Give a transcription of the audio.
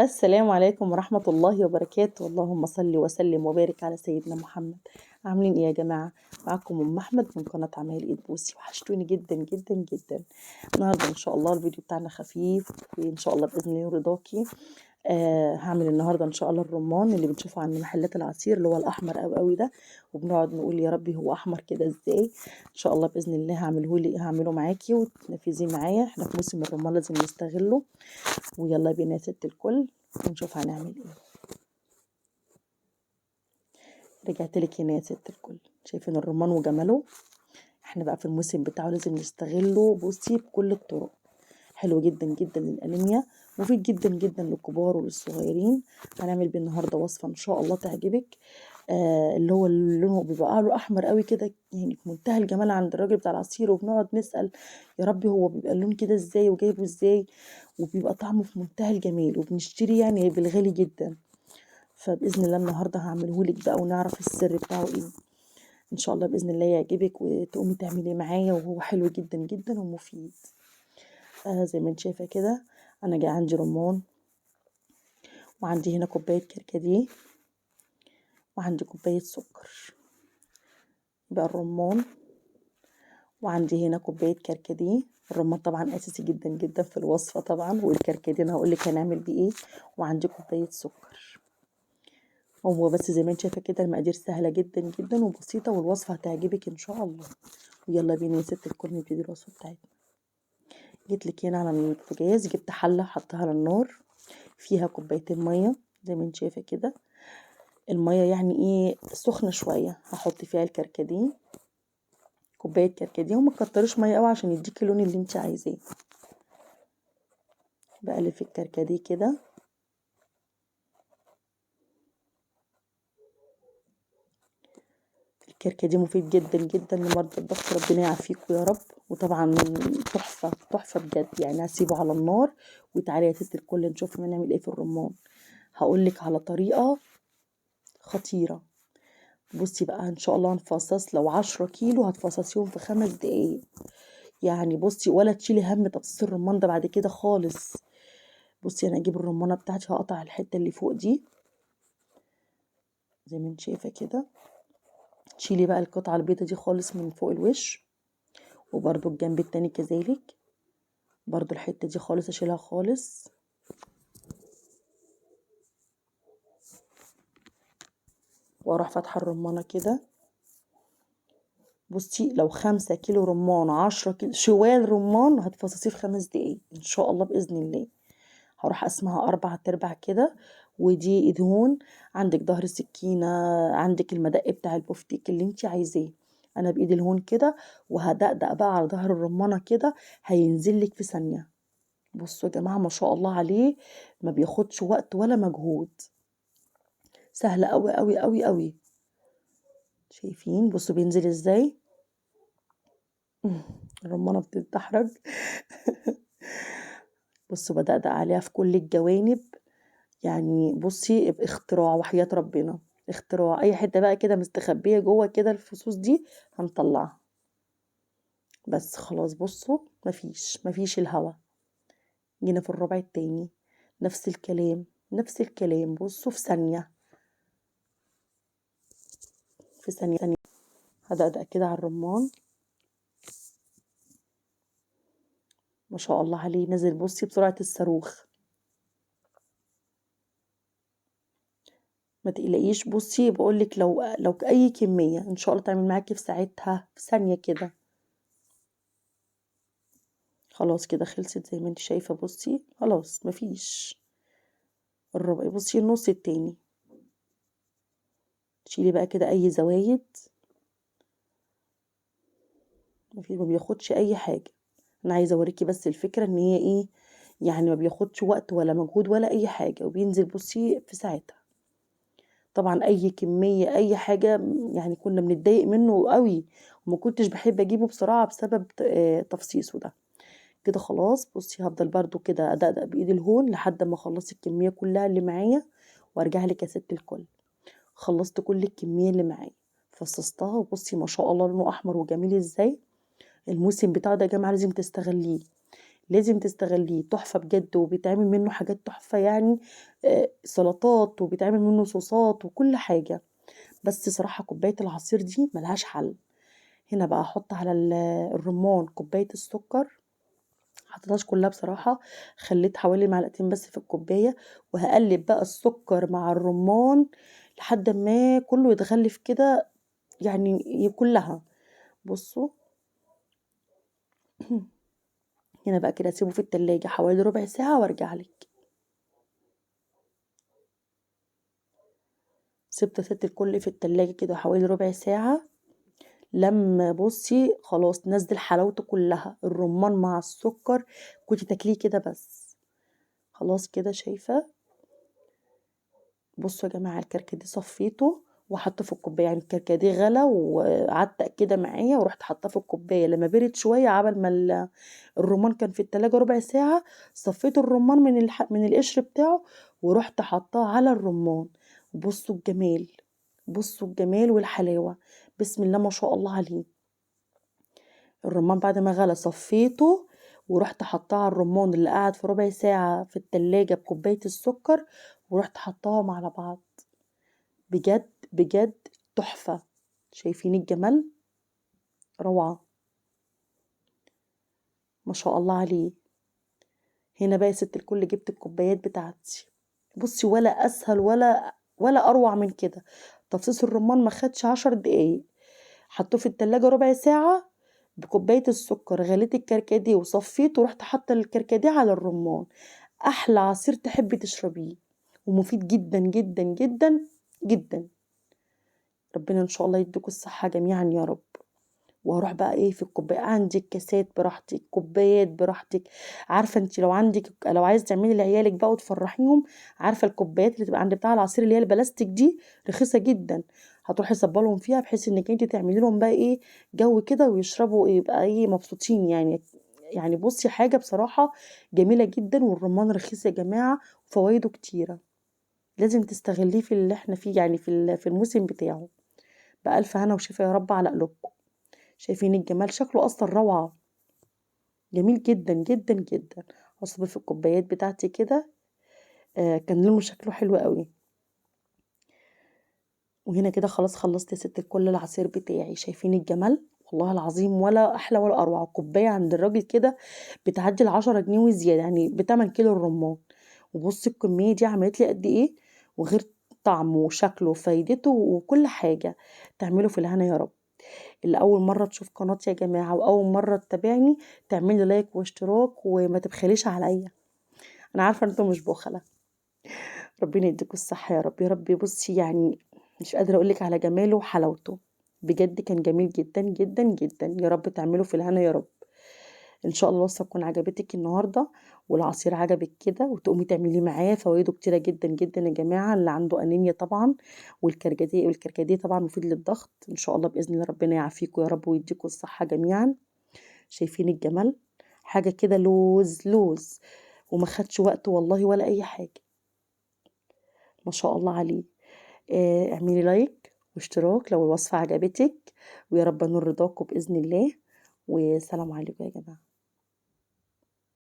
السلام عليكم ورحمة الله وبركاته. اللهم صل وسلم وبارك على سيدنا محمد. عاملين ايه يا جماعة؟ معكم ام احمد من قناة عمايل ايد بوسي. وحشتوني جدا جدا جدا. النهاردة ان شاء الله الفيديو بتاعنا خفيف، وان شاء الله باذن الله يرضاكي. هعمل النهارده ان شاء الله الرمان اللي بنشوفه عند محلات العصير، اللي هو الاحمر قوي قوي ده، وبنقعد نقول يا ربي هو احمر كده ازاي. ان شاء الله باذن الله هعمله معاكي وتنفذيه معايا. احنا في موسم الرمان لازم نستغله. ويلا بينا يا ست الكل ونشوف هنعمل ايه. رجعت لك هنا يا ست الكل، شايفين الرمان وجماله؟ احنا بقى في الموسم بتاعه لازم نستغله. بصي بكل الطرق، حلو جدا جدا للانيميا، مفيد جدا جدا للكبار وللصغيرين. هنعمل بيه النهارده وصفه ان شاء الله تعجبك. اللي هو لونه بيبقى له احمر قوي كده، يعني في منتهى الجمال عند الراجل بتاع العصير، وبنقعد نسال يا ربي هو بيبقى اللون كده ازاي وجايبه ازاي، وبيبقى طعمه في منتهى الجمال، وبنشتري يعني بالغالي جدا. فباذن الله النهارده هعملهولك بقى ونعرف السر بتاعه ايه. ان شاء الله باذن الله يعجبك وتقومي تعمليه معايا، وهو حلو جدا جدا ومفيد. زي ما انت شايفه كده، انا جاي عندي رمان، وعندي هنا كوبايه كركديه، وعندي كوبايه سكر. يبقى الرمان، وعندي هنا كوبايه كركديه. الرمان طبعا اساسي جدا جدا في الوصفه طبعا، والكركديه انا هقول لك هنعمل بيه ايه. وعندي كوبايه سكر. هو بس زي ما انت شايفه كده، المقادير سهله جدا جدا وبسيطه، والوصفه هتعجبك ان شاء الله. ويلا بينا يا ست الكل نبتدي الوصفه بتاعتنا. جيت لك هنا على البوتاجاز، جبت حله حطها على النار، فيها كوبايتين ميه زي ما انت شايفه كده. الميه يعني ايه، سخنه شويه. هحط فيها الكركديه، كوبايه كركديه، وما تكتريش ميه قوي عشان يديكي اللون اللي انت عايزاه. بقلب في الكركديه كده. الكركديه مفيد جدا جدا لمرضى الضغط، ربنا يعافيكم يا رب. وطبعا تحفه تحفه بجد. يعني هسيبه على النار، وتعالي يا ست الكل نشوف هنعمل ايه في الرمان. هقولك على طريقه خطيره. بصي بقى، ان شاء الله هنفصص لو 10 كيلو هتفصصيهم في 5 دقايق. يعني بصي، ولا تشيلي هم تفصيص الرمان ده بعد كده خالص. بصي انا هجيب الرمانه بتاعتي، هقطع الحته اللي فوق دي زي ما انت شايفه كده. تشيلي بقى القطعه البيضه دي خالص من فوق الوش، وبرده الجنب التاني كذلك. برضو الحته دي خالص اشيلها خالص. واروح فاتحه الرمانه كده. بصي لو 5 كيلو رمان، 10 كيلو شوال رمان هتفصصيه في 5 دقايق ان شاء الله باذن الله. هروح اقسمها 4 ارباع كده. ودي دهون. عندك ظهر السكينة، عندك المدق بتاع البفتيك اللي انت عايزاه. انا بايدي الهون كده، وهدقدق بقى على ظهر الرمانة كده، هينزل لك في ثانية. بصوا يا جماعة ما شاء الله عليه، ما بياخدش وقت ولا مجهود. سهلة قوي قوي قوي قوي. شايفين؟ بصوا بينزل ازاي. الرمانة بتتدحرج. بصوا بدقدق عليها في كل الجوانب. يعني بصي اختراع وحياة ربنا، اختراع. اي حته بقى كده مستخبيه جوه كده الفصوص دي هنطلعها. بس خلاص بصوا، مفيش الهوا. جينا في الربع التاني، نفس الكلام نفس الكلام. بصوا في ثانيه، في ثانيه ثانيه. هدقدق كده على الرمان. ما شاء الله عليه نزل، بصي بسرعه الصاروخ. ما تقلقيش. بصي بقولك، لو اي كميه ان شاء الله تعمل معاكي في ساعتها في ثانيه كده. خلاص كده خلصت زي ما انت شايفه. بصي خلاص مفيش. الربع، بصي النص التاني. تشيلي بقى كده اي زوايد. ما بياخدش اي حاجه. انا عايزه اوريكي بس الفكره ان هي ايه. يعني ما بياخدش وقت ولا مجهود ولا اي حاجه، وبينزل بصي في ساعتها. طبعا اي كميه اي حاجه، يعني كنا بنتضايق منه قوي، وما كنتش بحب اجيبه بسرعه بسبب تفصيصه ده. كده خلاص. بصي هفضل برضو كده ادقدق بايدي الهون لحد ما اخلص الكميه كلها اللي معايا، وارجع لك يا ست الكل. خلصت كل الكميه اللي معايا، فصصتها. وبصي ما شاء الله لونه احمر وجميل ازاي. الموسم بتاعه ده يا جماعه لازم تستغليه. لازم تستغليه، تحفة بجد وبيتعمل منه حاجات تحفة يعني، سلطات وبيتعمل منه صوصات وكل حاجة. بس صراحة كوباية العصير دي ما لهاش حل. هنا بقى هاحط على الرمان كوباية السكر، حطيتهاش كلها بصراحة، خليت حوالي معلقتين بس في الكوباية، وهاقلب بقى السكر مع الرمان لحد ما كله يتغلف كده يعني كلها. بصوا هنا بقى كده اسيبه في التلاجة حوالي ربع ساعة وارجع لك. سبت ست الكل في التلاجة كده حوالي ربع ساعة، لما بصي خلاص نزل حلاوته كلها، الرمان مع السكر كنت تاكليه كده بس. خلاص كده شايفة. بصوا يا جماعة الكركديه صفيته وحطه في الكوبايه، يعني الكركديه غلى وقعدت كده معايا ورحت حاطاه في الكوبايه، لما برد شويه عبل ما الرمان كان في التلاجة ربع ساعه، صفيت الرمان من القشر بتاعه ورحت حطاه على الرمان. بصوا الجمال، بصوا الجمال والحلاوه، بسم الله ما شاء الله عليه. الرمان بعد ما غلى صفيته ورحت حطاه على الرمان اللي قعد في ربع ساعه في التلاجة بكوبايه السكر، ورحت حطاهم على بعض. بجد بجد تحفة. شايفين الجمال؟ روعة، ما شاء الله عليه. هنا بقى يا ست الكل جبت الكوبايات بتاعتي. بصي ولا اسهل ولا اروع من كده. تفصيص الرمان ما خدش 10 دقايق، حطوه في التلاجة ربع ساعة بكوباية السكر، غليت الكركديه وصفيته ورحت حاطة الكركديه على الرمان. احلى عصير تحبي تشربيه، ومفيد جدا جدا جدا جدا. ربنا ان شاء الله يديكوا الصحة جميعا يا رب. واروح بقى ايه في الكوبايه، عندك كاسات براحتك، كوبايات براحتك. عارفه انت لو عايزه تعملي لعيالك بقى وتفرحيهم، عارفه الكوبايات اللي تبقى عند بتاع العصير اللي هي البلاستيك دي رخيصه جدا، هتروحي صبالهم فيها بحيث انك انت تعملي لهم بقى ايه جو كده ويشربوا يبقى ايه مبسوطين يعني. يعني بصي حاجه بصراحه جميله جدا، والرمان رخيص يا جماعه وفوائده كتيره، لازم تستغليه في اللي احنا فيه يعني في الموسم بتاعه. بألف هنا وشفا يا رب على قلوبكم. شايفين الجمال؟ شكله اصلا روعة، جميل جدا جدا جدا. اصب في الكوبايات بتاعتي كده، كان لونه شكله حلو قوي. وهنا كده خلاص خلصت يا ست الكل العصير بتاعي. شايفين الجمال؟ والله العظيم ولا احلى ولا اروع. كوبايه عند الراجل كده بتعدي ال10 جنيه وزياده، يعني ب8 كيلو الرمان. وبصي الكميه دي عملت لي قد ايه، وغير طعمه وشكله وفايدته وكل حاجه. تعملوا في الهنا يا رب. اللي اول مره تشوف قناتي يا جماعه واول مره تتابعني، تعملي لايك واشتراك وما تبخليش عليا، انا عارفه ان انتم مش بخله. ربنا يديكم الصحه يا رب يا رب. بصي يعني مش قادره اقولك على جماله وحلاوته، بجد كان جميل جدا جدا جدا. يا رب تعملوا في الهنا يا رب. ان شاء الله الوصفه تكون عجبتك النهارده، والعصير عجبك كده، وتقومي تعملي معاه. فوائده كتيره جدا جدا يا جماعه، اللي عنده انيميا طبعا. والكركديه طبعا مفيد للضغط. ان شاء الله باذن الله ربنا يعافيكم يا رب ويديكم الصحه جميعا. شايفين الجمال؟ حاجه كده لوز لوز، وما خدش وقت والله ولا اي حاجه، ما شاء الله عليه. اعملي لايك واشتراك لو الوصفه عجبتك، ويا رب نور رضاكم باذن الله. والسلام عليكم يا جماعه.